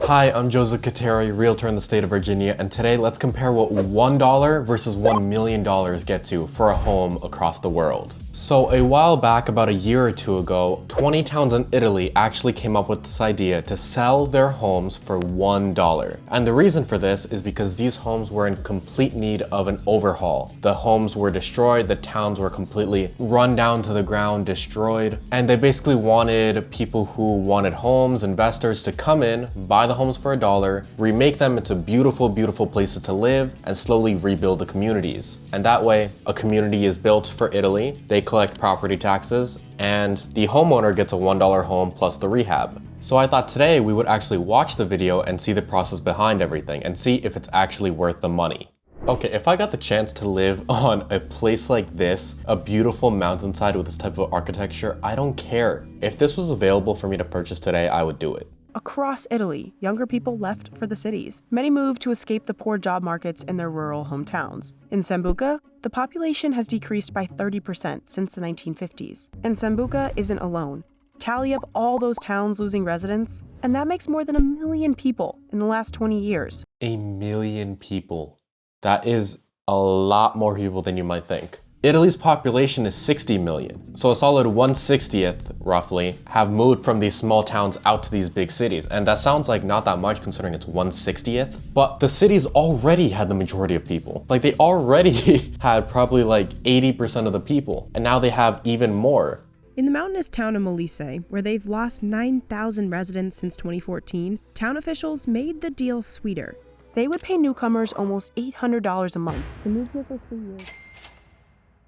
Hi, I'm Joseph Khateri, Realtor in the state of Virginia, and today let's compare what $1 versus $1 million get to for a home across the world. So a while back, about a year or two ago, 20 towns in Italy actually came up with this idea to sell their homes for $1. And the reason for this is because these homes were in complete need of an overhaul. The homes were destroyed, the towns were completely run down to the ground, destroyed, and they basically wanted people who wanted homes, investors, to come in, buy the homes for $1, remake them into beautiful, beautiful places to live, and slowly rebuild the communities. And that way, a community is built for Italy, they collect property taxes, and the homeowner gets a $1 home plus the rehab. So I thought today we would actually watch the video and see the process behind everything and see if it's actually worth the money. Okay, if I got the chance to live on a place like this, a beautiful mountainside with this type of architecture, I don't care. If this was available for me to purchase today, I would do it. Across Italy, younger people left for the cities. Many moved to escape the poor job markets in their rural hometowns. In Sambuca, the population has decreased by 30% since the 1950s. And Sambuca isn't alone. Tally up all those towns losing residents, and that makes more than 1 million people in the last 20 years. 1 million people. That is a lot more people than you might think. Italy's population is 60 million, so a solid 1/60th, roughly, have moved from these small towns out to these big cities. And that sounds like not that much considering it's 1/60th, but the cities already had the majority of people. Like, they already had probably like 80% of the people, and now they have even more. In the mountainous town of Molise, where they've lost 9,000 residents since 2014, town officials made the deal sweeter. They would pay newcomers almost $800 a month to move here for 3 years.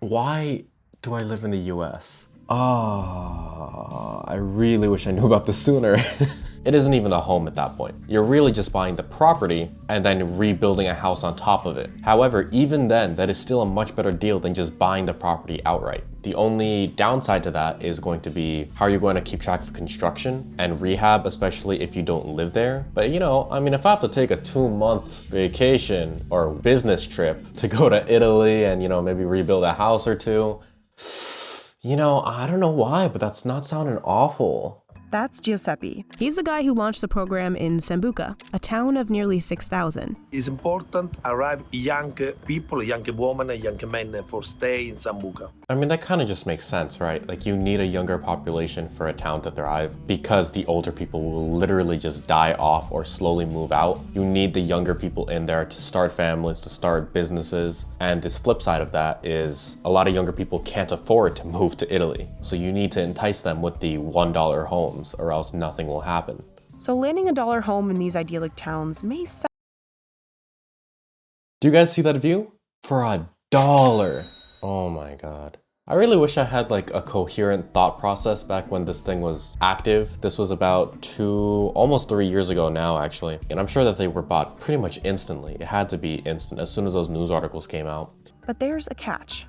Why do I live in the US? I really wish I knew about this sooner. It isn't even a home at that point. You're really just buying the property and then rebuilding a house on top of it. However, even then, that is still a much better deal than just buying the property outright. The only downside to that is going to be how you're going to keep track of construction and rehab, especially if you don't live there. But you know, I mean, if I have to take a 2-month vacation or business trip to go to Italy and, you know, maybe rebuild a house or two, you know, I don't know why, but that's not sounding awful. That's Giuseppe. He's the guy who launched the program in Sambuca, a town of nearly 6,000. It's important to arrive young people, young women, young men for stay in Sambuca. I mean, that kind of just makes sense, right? Like, you need a younger population for a town to thrive because the older people will literally just die off or slowly move out. You need the younger people in there to start families, to start businesses. And this flip side of that is a lot of younger people can't afford to move to Italy. So you need to entice them with the $1 homes, or else nothing will happen. So landing a $1 home in these idyllic towns may sound... Do you guys see that view? For $1. Oh my God. I really wish I had like a coherent thought process back when this thing was active. This was about almost 3 years ago now, actually. And I'm sure that they were bought pretty much instantly. It had to be instant as soon as those news articles came out. But there's a catch.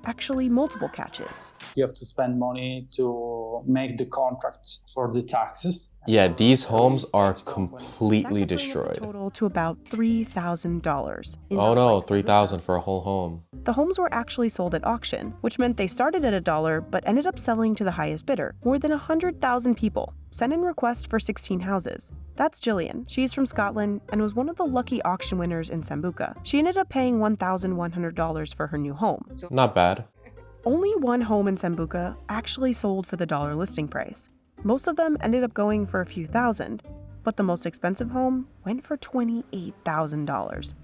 Actually, multiple catches. You have to spend money to make the contract for the taxes. Yeah, these homes are completely That could bring up the destroyed. total to about $3,000. Oh no, $3,000 for a whole home. The homes were actually sold at auction, which meant they started at $1 but ended up selling to the highest bidder. More than 100,000 people sent in requests for 16 houses. That's Jillian. She's from Scotland and was one of the lucky auction winners in Sambuca. She ended up paying $1,100 for her new home. Not bad. Only one home in Sambuca actually sold for the $1 listing price. Most of them ended up going for a few thousand, but the most expensive home went for $28,000.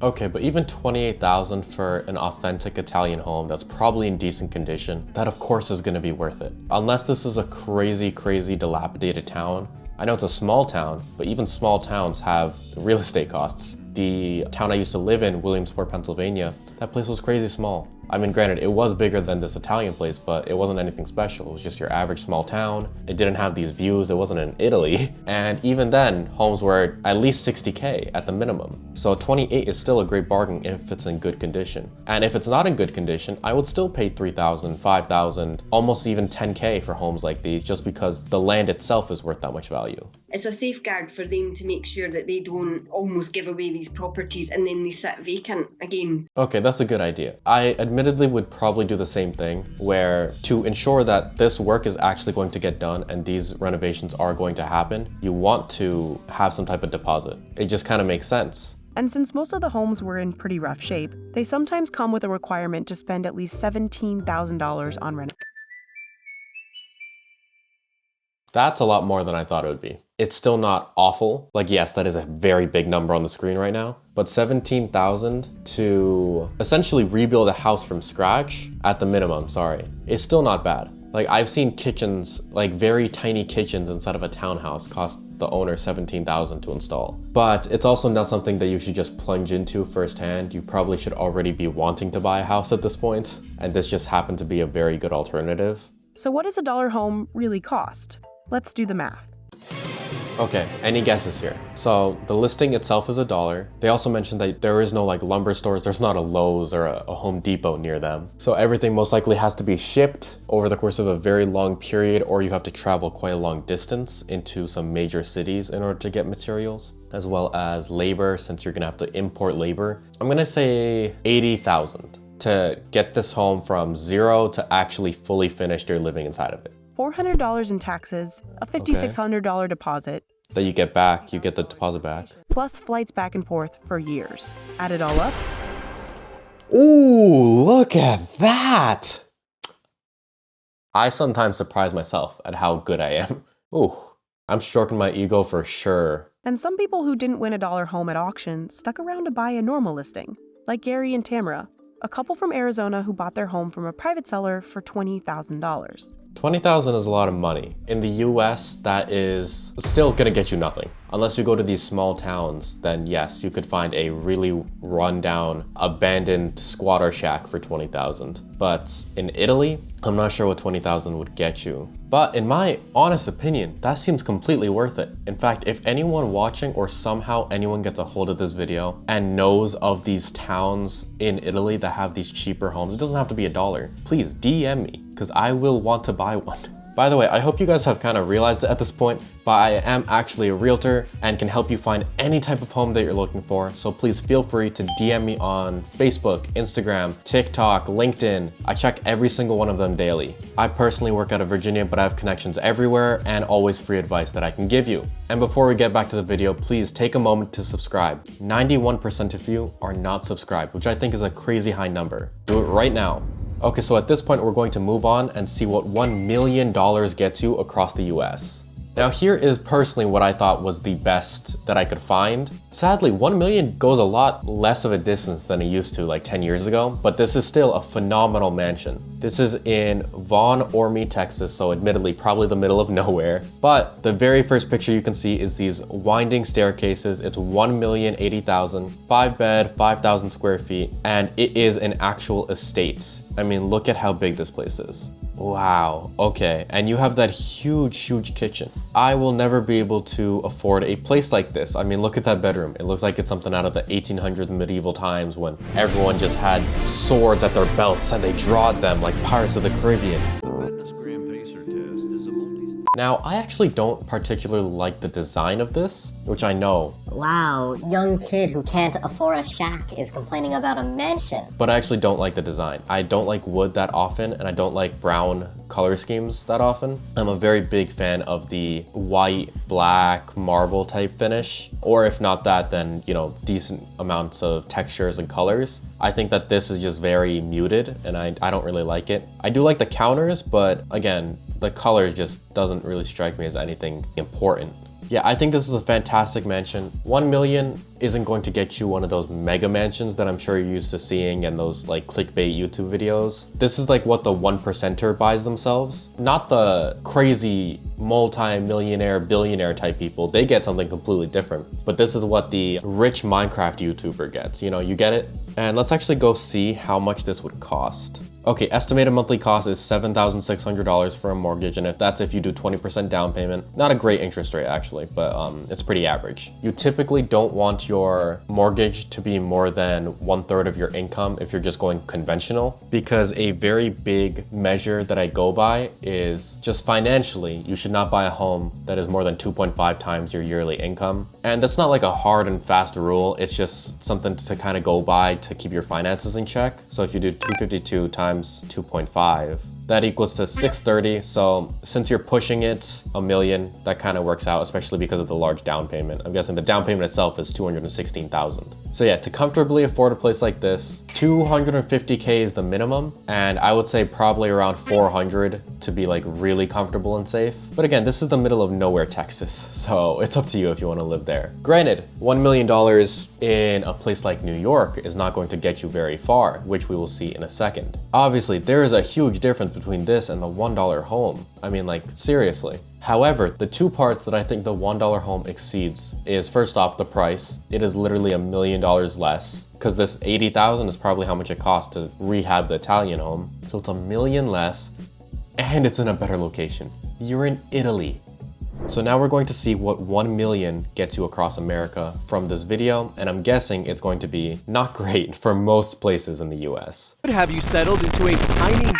Okay, but even $28,000 for an authentic Italian home that's probably in decent condition, that of course is gonna be worth it. Unless this is a crazy, crazy dilapidated town. I know it's a small town, but even small towns have real estate costs. The town I used to live in, Williamsport, Pennsylvania, that place was crazy small. I mean, granted, it was bigger than this Italian place, but it wasn't anything special. It was just your average small town. It didn't have these views. It wasn't in Italy. And even then, homes were at least 60K at the minimum. So 28 is still a great bargain if it's in good condition. And if it's not in good condition, I would still pay $3,000, $5,000, almost even $10K for homes like these just because the land itself is worth that much value. It's a safeguard for them to make sure that they don't almost give away these properties and then they sit vacant again. Okay, that's a good idea. I admittedly would probably do the same thing, where to ensure that this work is actually going to get done and these renovations are going to happen, you want to have some type of deposit. It just kind of makes sense. And since most of the homes were in pretty rough shape, they sometimes come with a requirement to spend at least $17,000 on rent. That's a lot more than I thought it would be. It's still not awful. Like, yes, that is a very big number on the screen right now, but 17,000 to essentially rebuild a house from scratch at the minimum, is still not bad. Like, I've seen kitchens, like very tiny kitchens inside of a townhouse cost the owner 17,000 to install. But it's also not something that you should just plunge into firsthand. You probably should already be wanting to buy a house at this point, and this just happened to be a very good alternative. So what does a dollar home really cost? Let's do the math. Okay, any guesses here? So the listing itself is $1. They also mentioned that there is no like lumber stores. There's not a Lowe's or a Home Depot near them. So everything most likely has to be shipped over the course of a very long period, or you have to travel quite a long distance into some major cities in order to get materials, as well as labor, since you're gonna have to import labor. I'm gonna say 80,000 to get this home from zero to actually fully finished you're living inside of it. $400 in taxes, a $5,600 deposit, That you get back, you get the deposit back. plus flights back and forth for years. Add it all up. Ooh, look at that! I sometimes surprise myself at how good I am. Ooh, I'm stroking my ego for sure. And some people who didn't win a dollar home at auction stuck around to buy a normal listing, like Gary and Tamara, a couple from Arizona who bought their home from a private seller for $20,000. 20,000 is a lot of money. In the US, that is still gonna get you nothing. Unless you go to these small towns, then yes, you could find a really rundown, abandoned squatter shack for 20,000. But in Italy, I'm not sure what 20,000 would get you. But in my honest opinion, that seems completely worth it. In fact, if anyone watching or somehow anyone gets a hold of this video and knows of these towns in Italy that have these cheaper homes, it doesn't have to be $1. Please DM me, because I will want to buy one. By the way, I hope you guys have kind of realized it at this point, but I am actually a realtor and can help you find any type of home that you're looking for. So please feel free to DM me on Facebook, Instagram, TikTok, LinkedIn. I check every single one of them daily. I personally work out of Virginia, but I have connections everywhere and always free advice that I can give you. And before we get back to the video, please take a moment to subscribe. 91% of you are not subscribed, which I think is a crazy high number. Do it right now. Okay, so at this point, we're going to move on and see what $1 million gets you across the US. Now here is personally what I thought was the best that I could find. Sadly, 1 million goes a lot less of a distance than it used to like 10 years ago, but this is still a phenomenal mansion. This is in Von Ormy, Texas, so admittedly probably the middle of nowhere. But the very first picture you can see is these winding staircases. It's 1,080,000, 5 bed, 5,000 square feet, and it is an actual estate. I mean, look at how big this place is. Wow, okay, and you have that huge kitchen. I will never be able to afford a place like this. I mean, look at that bedroom. It looks like it's something out of the 1800s medieval times when everyone just had swords at their belts and they drawed them like Pirates of the Caribbean. Now, I actually don't particularly like the design of this, which I know. Wow, young kid who can't afford a shack is complaining about a mansion. But I actually don't like the design. I don't like wood that often, and I don't like brown color schemes that often. I'm a very big fan of the white, black, marble type finish. Or if not that, then, you know, decent amounts of textures and colors. I think that this is just very muted, and I don't really like it. I do like the counters, but again, the color just doesn't really strike me as anything important. Yeah, I think this is a fantastic mansion. 1 million isn't going to get you one of those mega mansions that I'm sure you're used to seeing in those like clickbait YouTube videos. This is like what the 1%er buys themselves. Not the crazy multi-millionaire, billionaire type people. They get something completely different. But this is what the rich Minecraft YouTuber gets. You know, you get it? And let's actually go see how much this would cost. Okay, estimated monthly cost is $7,600 for a mortgage, and if you do 20% down payment, not a great interest rate actually, but it's pretty average. You typically don't want your mortgage to be more than 1/3 of your income if you're just going conventional, because a very big measure that I go by is just financially, you should not buy a home that is more than 2.5 times your yearly income. And that's not like a hard and fast rule, it's just something to kind of go by to keep your finances in check. So if you do 252 times 2.5, that equals to 630. So since you're pushing it $1 million, that kind of works out, especially because of the large down payment. I'm guessing the down payment itself is $216,000. So yeah, to comfortably afford a place like this, $250K is the minimum. And I would say probably around $400 to be like really comfortable and safe. But again, this is the middle of nowhere, Texas. So it's up to you if you want to live there. Granted, $1 million in a place like New York is not going to get you very far, which we will see in a second. Obviously, there is a huge difference between this and the $1 home. I mean, like, seriously. However, the two parts that I think the $1 home exceeds is, first off, the price. It is literally $1 million less, because this $80,000 is probably how much it costs to rehab the Italian home. So it's $1 million less, and it's in a better location. You're in Italy. So now we're going to see what 1 million gets you across America from this video, and I'm guessing it's going to be not great for most places in the US. Have you settled into a tiny New York?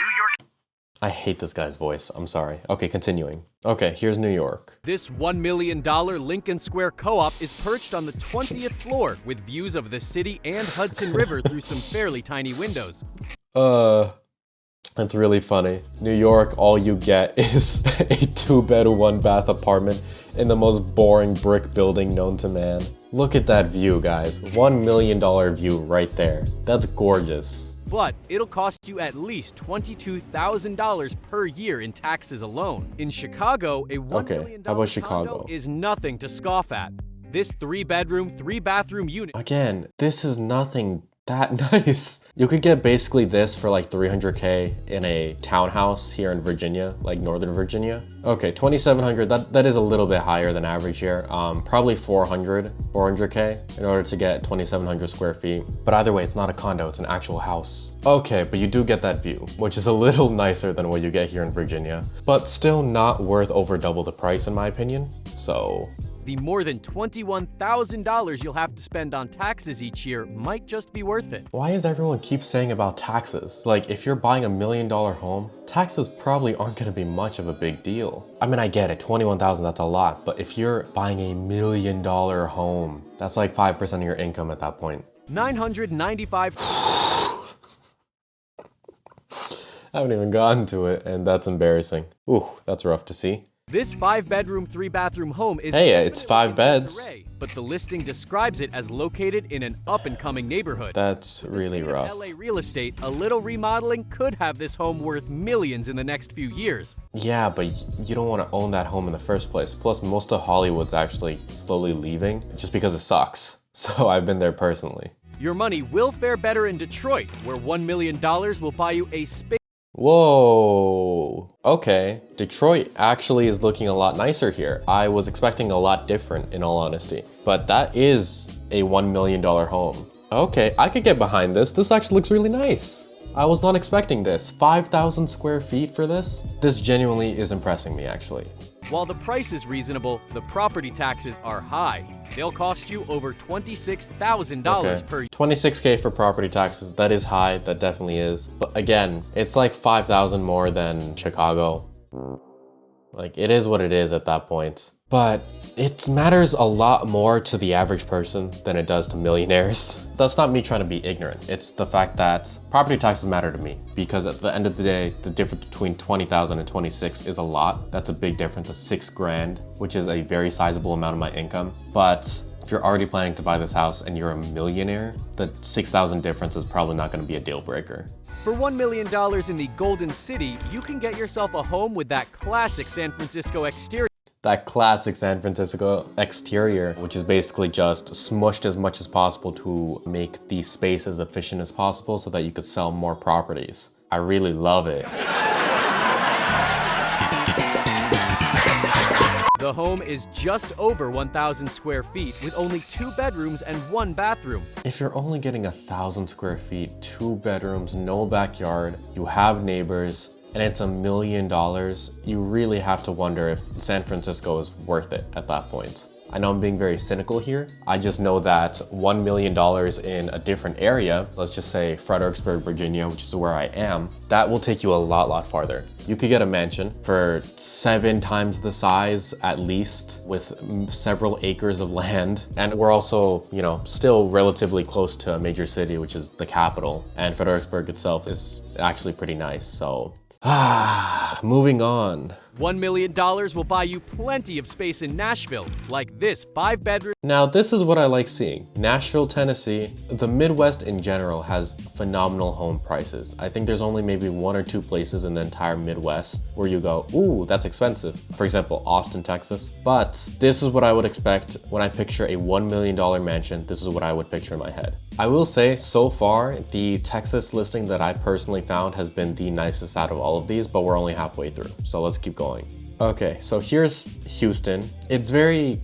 I hate this guy's voice, I'm sorry. Okay, continuing. Okay, here's New York. This $1 million Lincoln Square Co-op is perched on the 20th floor with views of the city and Hudson River through some fairly tiny windows. That's really funny. New York, all you get is a 2-bed, 1-bath apartment in the most boring brick building known to man. Look at that view, guys. $1 million view right there. That's gorgeous. But it'll cost you at least $22,000 per year in taxes alone. In Chicago, a $1 million how about Chicago? condo is nothing to scoff at. This 3-bedroom, 3-bathroom unit. Again, this is nothing that nice. You could get basically this for like $300K in a townhouse here in Virginia, like Northern Virginia. Okay, $2,700, that is a little bit higher than average here. Probably $400K in order to get 2,700 square feet. But either way, it's not a condo, it's an actual house. Okay, but you do get that view, which is a little nicer than what you get here in Virginia, but still not worth over double the price in my opinion, so. The more than $21,000 you'll have to spend on taxes each year might just be worth it. Why does everyone keep saying about taxes? Like, if you're buying $1 million home, taxes probably aren't gonna be much of a big deal. I mean, I get it, 21,000, that's a lot, but if you're buying $1 million home, that's like 5% of your income at that point. 995. I haven't even gotten to it, and that's embarrassing. Ooh, that's rough to see. This 5-bedroom, 3-bathroom home is it's 5 beds. disarray, but the listing describes it as located in an up-and-coming neighborhood. That's really rough. LA real estate, a little remodeling could have this home worth millions in the next few years. Yeah, but you don't want to own that home in the first place. Plus, most of Hollywood's actually slowly leaving just because it sucks. So I've been there personally. Your money will fare better in Detroit, where $1 million will buy you a space. Whoa, okay. Detroit actually is looking a lot nicer here. I was expecting a lot different, in all honesty, but that is a $1 million home. Okay, I could get behind this. This actually looks really nice. I was not expecting this. 5,000 square feet for this? This genuinely is impressing me, actually. While the price is reasonable, the property taxes are high. They'll cost you over $26,000 per year. 26K for property taxes, that is high, that definitely is. But again, it's like 5,000 more than Chicago. Like, it is what it is at that point. But it matters a lot more to the average person than it does to millionaires. That's not me trying to be ignorant. It's the fact that property taxes matter to me, because at the end of the day, the difference between 20,000 and 26 is a lot. That's a big difference of $6,000, which is a very sizable amount of my income. But if you're already planning to buy this house and you're a millionaire, the $6,000 difference is probably not going to be a deal breaker. For $1 million in the Golden City, you can get yourself a home with that classic San Francisco exterior. That classic San Francisco exterior, which is basically just smushed as much as possible to make the space as efficient as possible so that you could sell more properties. I really love it. The The home is just over 1,000 square feet with only 2 bedrooms and 1 bathroom. If you're only getting 1,000 square feet, 2 bedrooms, no backyard, you have neighbors, and it's $1 million, you really have to wonder if San Francisco is worth it at that point. I know I'm being very cynical here. I just know that $1 million in a different area, let's just say Fredericksburg, Virginia, which is where I am, that will take you a lot farther. You could get a mansion for 7 times the size at least, with several acres of land. And we're also, you know, still relatively close to a major city, which is the capital. And Fredericksburg itself is actually pretty nice, so moving on. $1 million will buy you plenty of space in Nashville, like this 5-bedroom. Now, this is what I like seeing. Nashville, Tennessee, the Midwest in general has phenomenal home prices. I think there's only maybe 1 or 2 places in the entire Midwest where you go, ooh, that's expensive. For example, Austin, Texas. But this is what I would expect when I picture a $1 million mansion. This is what I would picture in my head. I will say, so far, the Texas listing that I personally found has been the nicest out of all of these, but we're only halfway through. So let's keep going. Okay, so here's Houston. It's very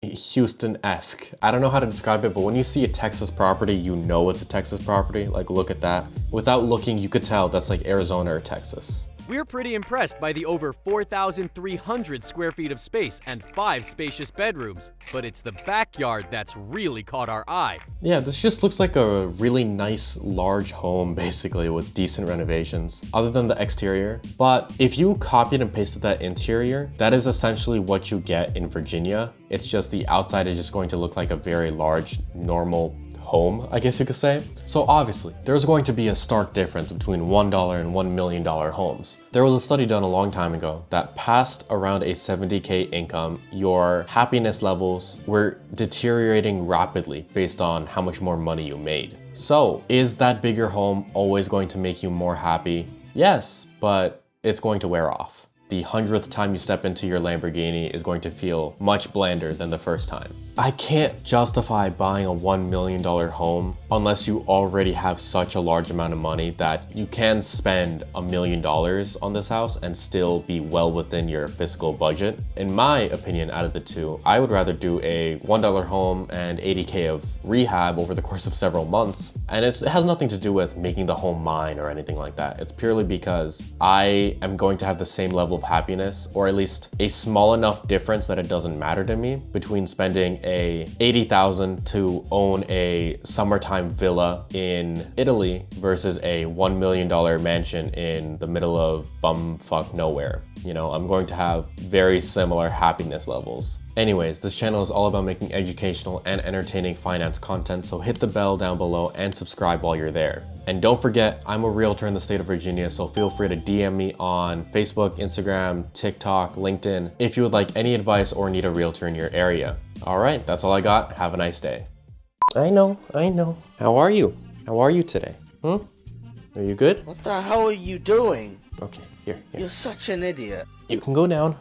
Houston-esque. I don't know how to describe it, but when you see a Texas property, you know it's a Texas property. Like, look at that. Without looking, you could tell that's like Arizona or Texas. We're pretty impressed by the over 4,300 square feet of space and 5 spacious bedrooms, but it's the backyard that's really caught our eye. Yeah, this just looks like a really nice, large home, basically, with decent renovations, other than the exterior. But if you copied and pasted that interior, that is essentially what you get in Virginia. It's just the outside is just going to look like a very large, normal home, I guess you could say. So obviously, there's going to be a stark difference between $1 and $1 million homes. There was a study done a long time ago that past around a $70K income, your happiness levels were deteriorating rapidly based on how much more money you made. So is that bigger home always going to make you more happy? Yes, but it's going to wear off. The 100th time you step into your Lamborghini is going to feel much blander than the first time. I can't justify buying a $1 million home unless you already have such a large amount of money that you can spend $1 million on this house and still be well within your fiscal budget. In my opinion, out of the two, I would rather do a $1 home and $80K of rehab over the course of several months. And it has nothing to do with making the home mine or anything like that. It's purely because I am going to have the same level of happiness, or at least a small enough difference that it doesn't matter to me, between spending a $80,000 to own a summertime villa in Italy versus a $1 million mansion in the middle of bumfuck nowhere. You know, I'm going to have very similar happiness levels. Anyways, this channel is all about making educational and entertaining finance content, so hit the bell down below and subscribe while you're there. And don't forget, I'm a realtor in the state of Virginia, so feel free to DM me on Facebook, Instagram, TikTok, LinkedIn, if you would like any advice or need a realtor in your area. All right, that's all I got. Have a nice day. I know. How are you? How are you today? Are you good? What the hell are you doing? Okay, here. You're such an idiot. You can go down.